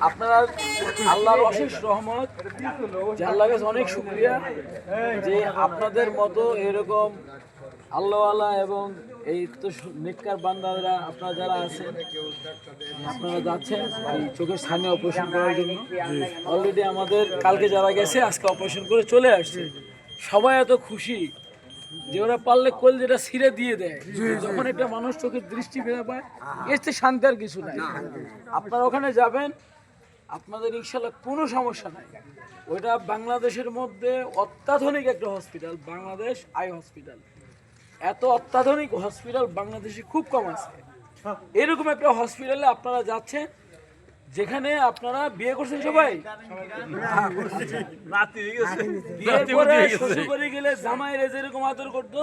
আপনারা আল্লাহর অশেষ রহমত, যে আল্লাহর কাছে অনেক শুকরিয়া যে আপনাদের মতো এরকম আল্লাহওয়ালা এবং এই তো নেককার বান্দারা আপনারা যারা আছেন, আপনারা যাচ্ছেন এই চোখের স্থানীয় অপারেশন করার জন্য। অলরেডি আমাদের কালকে যারা গেছে আজকে অপারেশন করে চলে আসছে। সবাই এত খুশি যে ওরা পারলে কোল যেটা ছিঁড়ে দিয়ে দেয়। যখন একটা মানুষ চোখের দৃষ্টি ফিরে পায়, এর চেয়ে শান্তি আর কিছু নাই। আপনারা ওখানে যাবেন, আপনাদের ইনশাল্লাহ কোনো সমস্যা নাই। ওইটা বাংলাদেশের মধ্যে অত্যাধুনিক একটা হসপিটাল, বাংলাদেশ আই হসপিটাল। এত অত্যাধুনিক হসপিটাল বাংলাদেশে খুব কম আছে। এরকম একটা হসপিটালে আপনারা যাচ্ছেন যেখানে আপনারা বিয়ে করছেন সবাই, বিয়ের পরে শ্বশুরবাড়ি গেলে জামাইরে যেরকম আদর করতো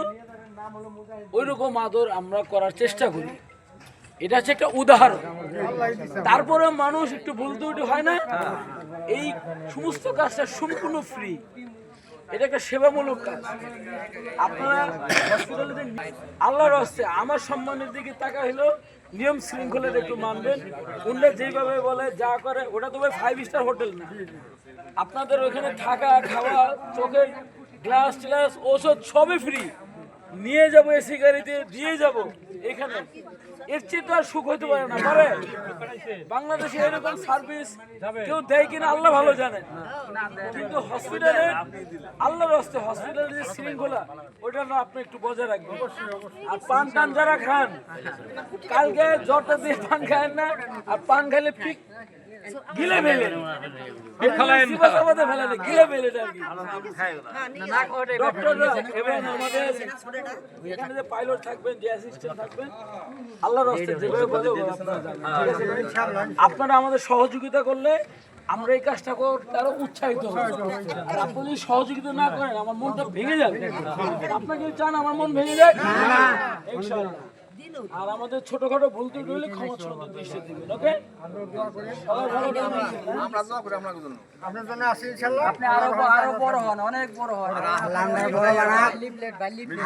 ওই রকম আদর আমরা করার চেষ্টা করি। এটা হচ্ছে একটা উদাহরণ। তারপরে মানুষ একটু বলতে উঠে হয় না, এই সমস্ত কাজটা সম্পূর্ণ ফ্রি। এটা একটা সেবামূলক কাজ। আপনারা হসপিটালে আল্লাহর হস্তে আমার সম্মানের দিকে তাকা হইলো, নিয়ম শৃঙ্খলের একটু মানবেন। উন্নত যেভাবে বলে যা করে ওটা তো 5 স্টার হোটেল না। আপনাদের ওইখানে থাকা খাওয়া, চোখের গ্লাস টিলাস ওষুধ সবই ফ্রি। নিয়ে যাবো এসি গাড়িতে, দিয়ে যাব এখানে। এর চেয়ে তো আর সুখ হইতে পারে না। পারে বাংলাদেশে এরকম সার্ভিস কেউ দেয় কিনা আল্লাহ ভালো জানে, কিন্তু হসপিটালে আল্লাহর হস্তে হসপিটালের যে শৃঙ্খলা ওইটা না আপনি একটু বজায় রাখবেন। আর পান টান যারা খান, কালকে জ্বরটা দিয়ে পান খায় না, আর পান খাইলে পিক গিলে ফেলে গিলে ফেলে ডক্টররা এবং আমাদের এখানে যে পাইলট থাকবেন, যে অ্যাসিস্ট্যান্ট থাকবেন, আল্লাহর রাস্তায় যেভাবে বলে আপনারা আমাদের সহযোগিতা করলে আমরা এই কাজটা করতে আরো উৎসাহিত হব। আর আপনি যদি সহযোগিতা না করেন আমার মনটা ভেঙে যাবে। আপনাকে চান আমার মন ভেঙে যায়? ইনশাআল্লাহ। আর আমাদের ছোটখাটো ভুল ত্রুটি হলে ক্ষমা সুন্দর দৃষ্টি দিবেন। ওকে, আমরা দোয়া করি আপনার জন্য। আপনার জন্য আসি ইনশাআল্লাহ। আপনি আরো বড় হন, অনেক বড় হন। আল্লাহ আপনার বড় বানাক।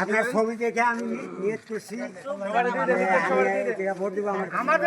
আপনার ছবি দেখে আমি নিয়ত করছি, আমি ভোট দেবো। আমার